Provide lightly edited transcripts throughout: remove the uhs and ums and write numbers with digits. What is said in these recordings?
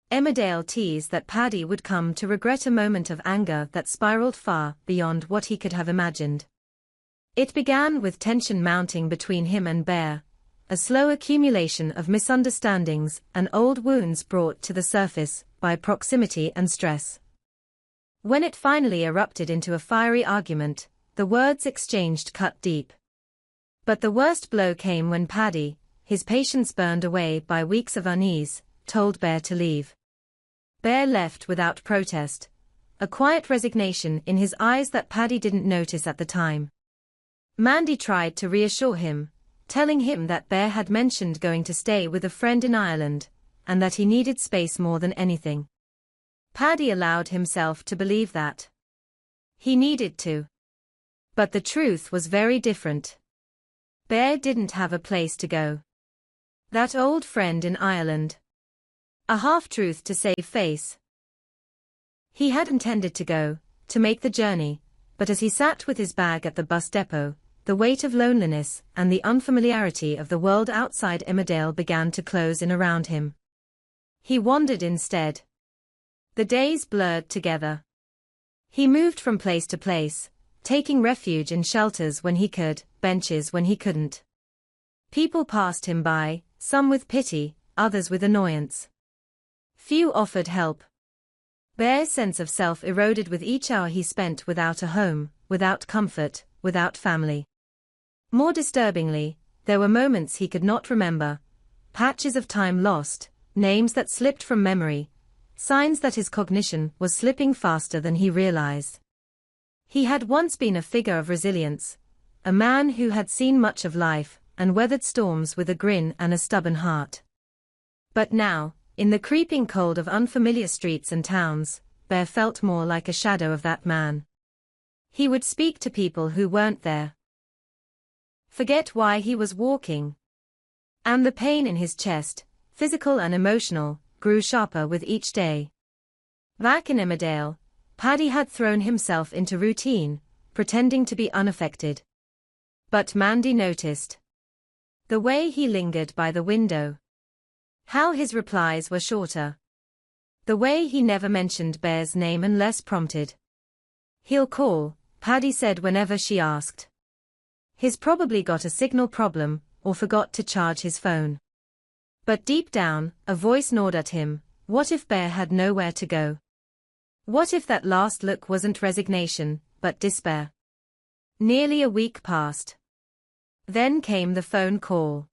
Emmerdale teased that Paddy would come to regret a moment of anger that spiraled far beyond what he could have imagined. It began with tension mounting between him and Bear, a slow accumulation of misunderstandings and old wounds brought to the surface by proximity and stress. When it finally erupted into a fiery argument, the words exchanged cut deep. But the worst blow came when Paddy, his patience burned away by weeks of unease, told Bear to leave. Bear left without protest, a quiet resignation in his eyes that Paddy didn't notice at the time. Mandy tried to reassure him, telling him that Bear had mentioned going to stay with a friend in Ireland, and that he needed space more than anything. Paddy allowed himself to believe that. He needed to. But the truth was very different. Bear didn't have a place to go. That old friend in Ireland. A half-truth to save face. He had intended to go, to make the journey, but as he sat with his bag at the bus depot, the weight of loneliness and the unfamiliarity of the world outside Emmerdale began to close in around him. He wandered instead. The days blurred together. He moved from place to place, taking refuge in shelters when he could, benches when he couldn't. People passed him by, some with pity, others with annoyance. Few offered help. Bear's sense of self eroded with each hour he spent without a home, without comfort, without family. More disturbingly, there were moments he could not remember, patches of time lost, names that slipped from memory, signs that his cognition was slipping faster than he realized. He had once been a figure of resilience, a man who had seen much of life and weathered storms with a grin and a stubborn heart. But now, in the creeping cold of unfamiliar streets and towns, Bear felt more like a shadow of that man. He would speak to people who weren't there. Forget why he was walking. And the pain in his chest, physical and emotional, grew sharper with each day. Back in Emmerdale, Paddy had thrown himself into routine, pretending to be unaffected. But Mandy noticed. The way he lingered by the window. How his replies were shorter. The way he never mentioned Bear's name unless prompted. "He'll call," Paddy said whenever she asked. "He's probably got a signal problem, or forgot to charge his phone." But deep down, a voice gnawed at him. What if Bear had nowhere to go? What if that last look wasn't resignation, but despair? Nearly a week passed. Then came the phone call.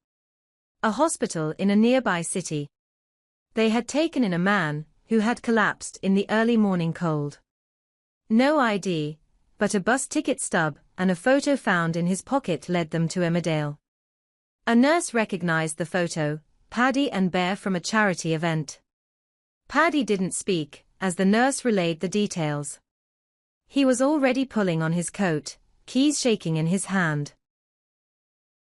A hospital in a nearby city. They had taken in a man who had collapsed in the early morning cold. No ID, but a bus ticket stub and a photo found in his pocket led them to Emmerdale. A nurse recognized the photo, Paddy and Bear from a charity event. Paddy didn't speak, as the nurse relayed the details. He was already pulling on his coat, keys shaking in his hand.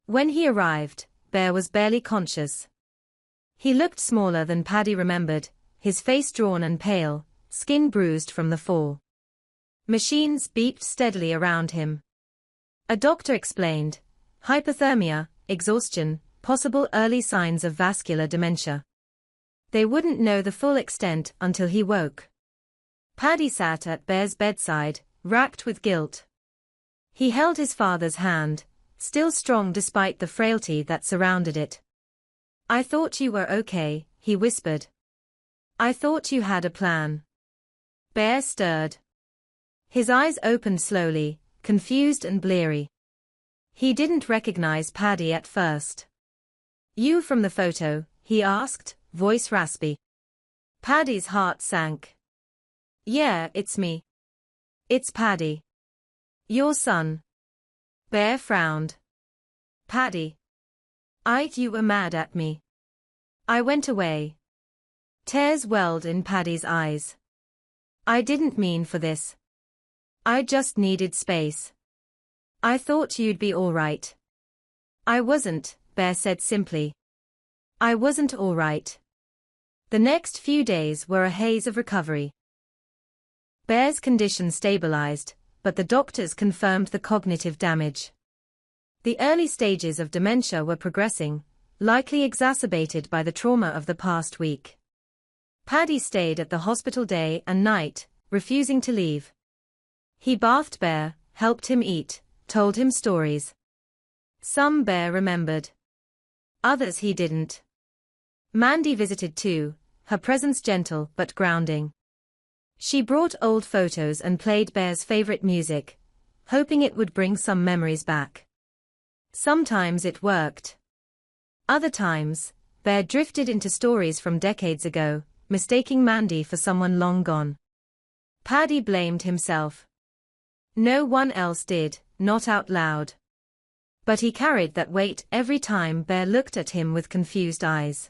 When he arrived, Bear was barely conscious. He looked smaller than Paddy remembered, his face drawn and pale, skin bruised from the fall. Machines beeped steadily around him. A doctor explained, hypothermia, exhaustion, possible early signs of vascular dementia. They wouldn't know the full extent until he woke. Paddy sat at Bear's bedside, racked with guilt. He held his father's hand, still strong despite the frailty that surrounded it. "I thought you were okay," he whispered. "I thought you had a plan." Bear stirred. His eyes opened slowly, confused and bleary. He didn't recognize Paddy at first. "You from the photo?" he asked, voice raspy. Paddy's heart sank. "Yeah, it's me. It's Paddy. Your son." Bear frowned. "Paddy. You were mad at me. I went away." Tears welled in Paddy's eyes. "I didn't mean for this. I just needed space. I thought you'd be all right." "I wasn't," Bear said simply. "I wasn't all right." The next few days were a haze of recovery. Bear's condition stabilized, but the doctors confirmed the cognitive damage. The early stages of dementia were progressing, likely exacerbated by the trauma of the past week. Paddy stayed at the hospital day and night, refusing to leave. He bathed Bear, helped him eat, told him stories. Some Bear remembered. Others he didn't. Mandy visited too, her presence gentle but grounding. She brought old photos and played Bear's favorite music, hoping it would bring some memories back. Sometimes it worked. Other times, Bear drifted into stories from decades ago, mistaking Mandy for someone long gone. Paddy blamed himself. No one else did, not out loud. But he carried that weight every time Bear looked at him with confused eyes.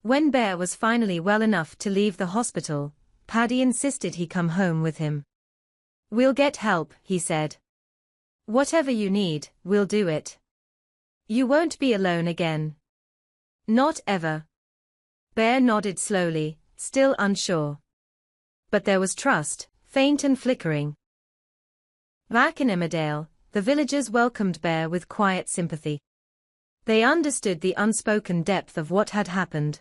When Bear was finally well enough to leave the hospital, Paddy insisted he come home with him. "We'll get help," he said. "Whatever you need, we'll do it. You won't be alone again." "Not ever." Bear nodded slowly, still unsure. But there was trust, faint and flickering. Back in Emmerdale, the villagers welcomed Bear with quiet sympathy. They understood the unspoken depth of what had happened.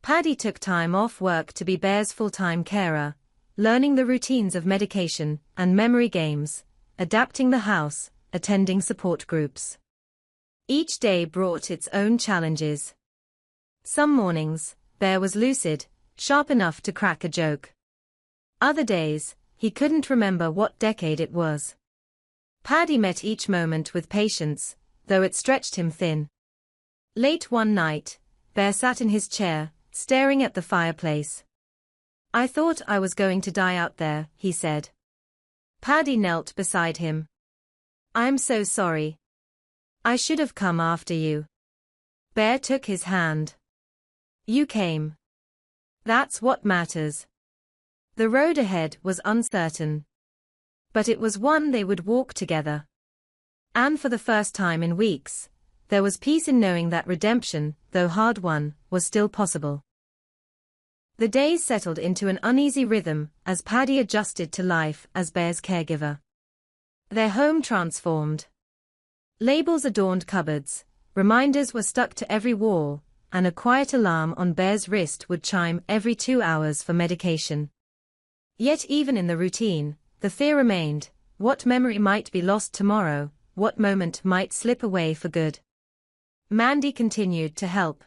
Paddy took time off work to be Bear's full-time carer, learning the routines of medication and memory games, adapting the house, attending support groups. Each day brought its own challenges. Some mornings, Bear was lucid, sharp enough to crack a joke. Other days, he couldn't remember what decade it was. Paddy met each moment with patience, though it stretched him thin. Late one night, Bear sat in his chair, staring at the fireplace. "I thought I was going to die out there," he said. Paddy knelt beside him. "I'm so sorry. I should have come after you." Bear took his hand. "You came. That's what matters." The road ahead was uncertain. But it was one they would walk together. And for the first time in weeks, there was peace in knowing that redemption, though hard one, was still possible. The days settled into an uneasy rhythm as Paddy adjusted to life as Bear's caregiver. Their home transformed. Labels adorned cupboards, reminders were stuck to every wall, and a quiet alarm on Bear's wrist would chime every 2 hours for medication. Yet even in the routine, the fear remained: what memory might be lost tomorrow, what moment might slip away for good. Mandy continued to help.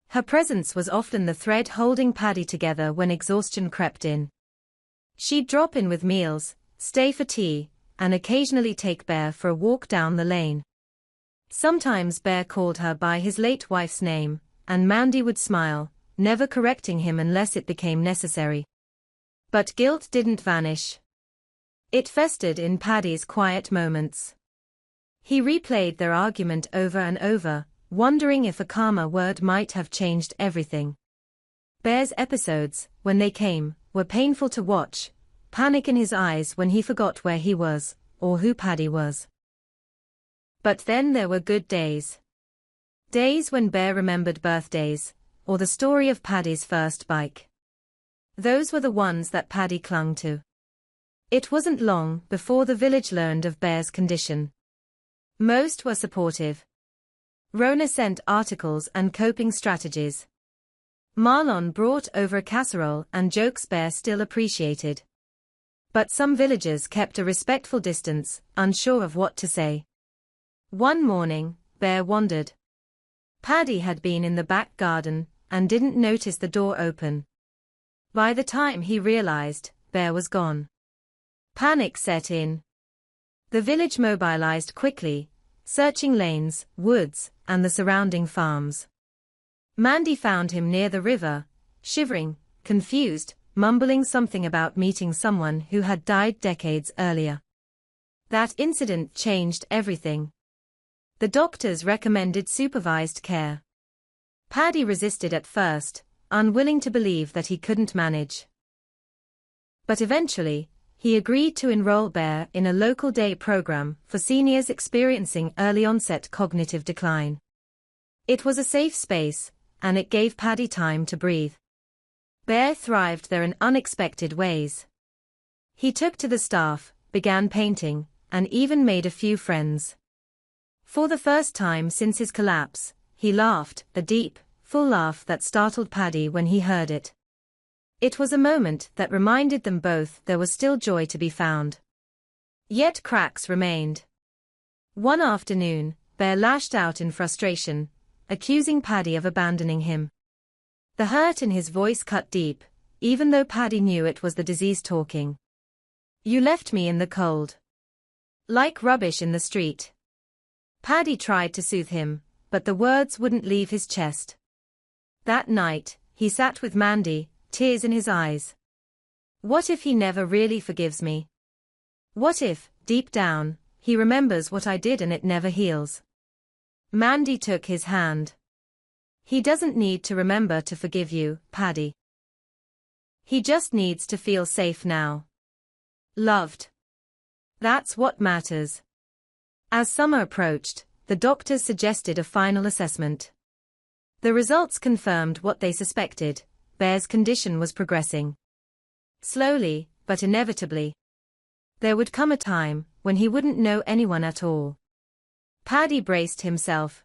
Her presence was often the thread holding Paddy together when exhaustion crept in. She'd drop in with meals, stay for tea, and occasionally take Bear for a walk down the lane. Sometimes Bear called her by his late wife's name, and Mandy would smile, never correcting him unless it became necessary. But guilt didn't vanish. It festered in Paddy's quiet moments. He replayed their argument over and over, wondering if a calmer word might have changed everything. Bear's episodes, when they came, were painful to watch, panic in his eyes when he forgot where he was, or who Paddy was. But then there were good days. Days when Bear remembered birthdays, or the story of Paddy's first bike. Those were the ones that Paddy clung to. It wasn't long before the village learned of Bear's condition. Most were supportive. Rona sent articles and coping strategies. Marlon brought over a casserole and jokes Bear still appreciated. But some villagers kept a respectful distance, unsure of what to say. One morning, Bear wandered. Paddy had been in the back garden, and didn't notice the door open. By the time he realized, Bear was gone. Panic set in. The village mobilized quickly, searching lanes, woods, and the surrounding farms. Mandy found him near the river, shivering, confused, mumbling something about meeting someone who had died decades earlier. That incident changed everything. The doctors recommended supervised care. Paddy resisted at first, unwilling to believe that he couldn't manage. But eventually, he agreed to enroll Bear in a local day program for seniors experiencing early-onset cognitive decline. It was a safe space, and it gave Paddy time to breathe. Bear thrived there in unexpected ways. He took to the staff, began painting, and even made a few friends. For the first time since his collapse, he laughed, a deep, full laugh that startled Paddy when he heard it. It was a moment that reminded them both there was still joy to be found. Yet cracks remained. One afternoon, Bear lashed out in frustration, accusing Paddy of abandoning him. The hurt in his voice cut deep, even though Paddy knew it was the disease talking. "You left me in the cold. Like rubbish in the street." Paddy tried to soothe him, but the words wouldn't leave his chest. That night, he sat with Mandy, tears in his eyes. What if he never really forgives me? What if, deep down, he remembers what I did and it never heals? Mandy took his hand. He doesn't need to remember to forgive you, Paddy. He just needs to feel safe now. Loved. That's what matters. As summer approached, the doctors suggested a final assessment. The results confirmed what they suspected: Bear's condition was progressing. Slowly, but inevitably. There would come a time when he wouldn't know anyone at all. Paddy braced himself.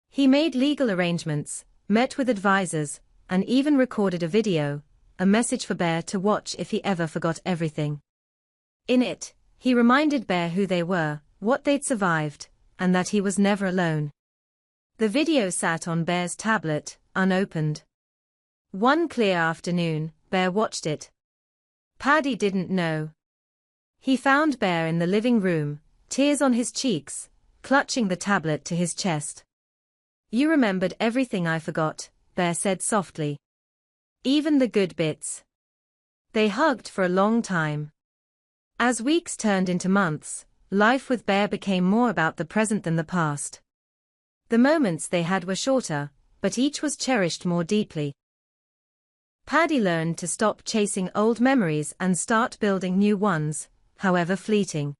He made legal arrangements, met with advisors, and even recorded a video, a message for Bear to watch if he ever forgot everything. In it, he reminded Bear who they were, what they'd survived, and that he was never alone. The video sat on Bear's tablet, unopened. One clear afternoon, Bear watched it. Paddy didn't know. He found Bear in the living room, tears on his cheeks, clutching the tablet to his chest. "You remembered everything I forgot," Bear said softly. "Even the good bits." They hugged for a long time. As weeks turned into months, life with Bear became more about the present than the past. The moments they had were shorter, but each was cherished more deeply. Paddy learned to stop chasing old memories and start building new ones, however fleeting.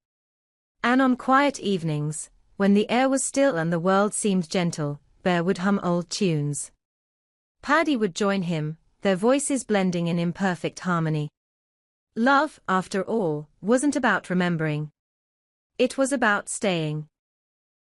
And on quiet evenings, when the air was still and the world seemed gentle, Bear would hum old tunes. Paddy would join him, their voices blending in imperfect harmony. Love, after all, wasn't about remembering. It was about staying.